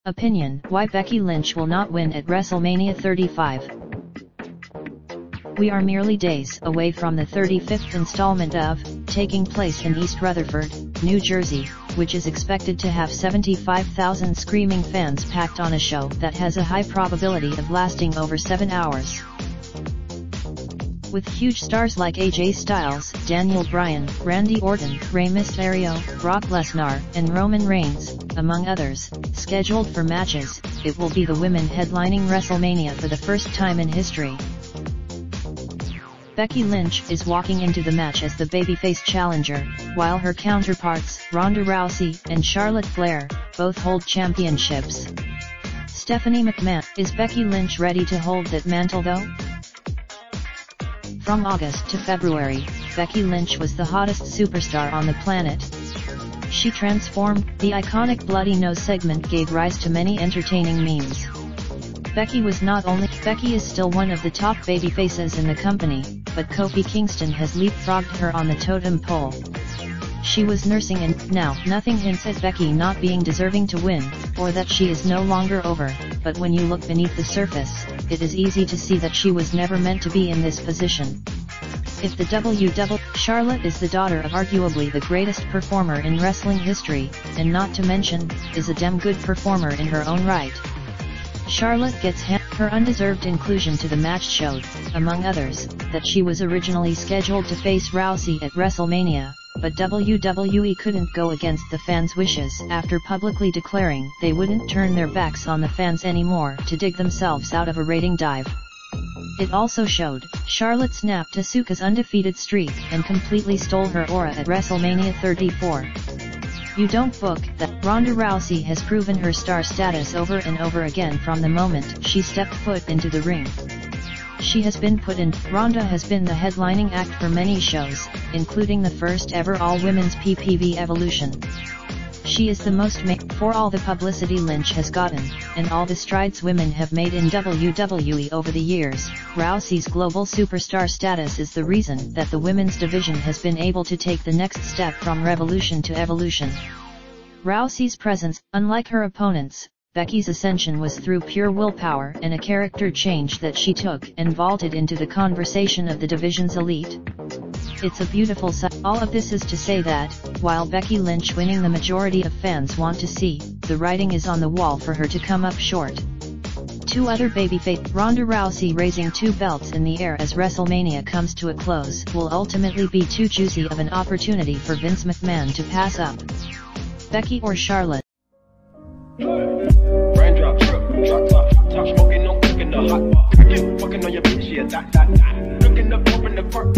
Opinion: why Becky Lynch will not win at WrestleMania 35. We are merely days away from the 35th installment of, taking place in East Rutherford, New Jersey, which is expected to have 75,000 screaming fans packed on a show that has a high probability of lasting over 7 hours. With huge stars like AJ Styles, Daniel Bryan, Randy Orton, Rey Mysterio, Brock Lesnar, and Roman Reigns, among others, scheduled for matches, it will be the women headlining WrestleMania for the first time in history. Becky Lynch is walking into the match as the babyface challenger, while her counterparts, Ronda Rousey and Charlotte Flair, both hold championships. Stephanie McMahon: is Becky Lynch ready to hold that mantle though? From August to February, Becky Lynch was the hottest superstar on the planet. She transformed. The iconic Bloody Nose segment gave rise to many entertaining memes. Becky is still one of the top babyfaces in the company, but Kofi Kingston has leapfrogged her on the totem pole. She was nursing and now nothing hints at Becky not being deserving to win, or that she is no longer over, but when you look beneath the surface, it is easy to see that she was never meant to be in this position. If the Charlotte is the daughter of arguably the greatest performer in wrestling history, and not to mention, is a damn good performer in her own right. Charlotte gets her undeserved inclusion to the match showed, among others, that she was originally scheduled to face Rousey at WrestleMania, but WWE couldn't go against the fans' wishes after publicly declaring they wouldn't turn their backs on the fans anymore to dig themselves out of a rating dive. It also showed Charlotte snapped Asuka's undefeated streak and completely stole her aura at WrestleMania 34. You don't book that. Ronda Rousey has proven her star status over and over again from the moment she stepped foot into the ring. She has been put in. Ronda has been the headlining act for many shows, including the first ever all-women's PPV Evolution. She is the most for all the publicity Lynch has gotten, and all the strides women have made in WWE over the years. Rousey's global superstar status is the reason that the women's division has been able to take the next step from revolution to evolution. Rousey's presence, unlike her opponents, Becky's ascension was through pure willpower and a character change that she took and vaulted into the conversation of the division's elite. It's a beautiful sight. All of this is to say that, while Becky Lynch winning the majority of fans want to see, the writing is on the wall for her to come up short. Two other babyface, Ronda Rousey raising 2 belts in the air as WrestleMania comes to a close, will ultimately be too juicy of an opportunity for Vince McMahon to pass up. Becky or Charlotte? Raindrop, drop top, smoking, no cooking the hot pot. Fucking on your bitch, yeah, that. Looking up, open the park,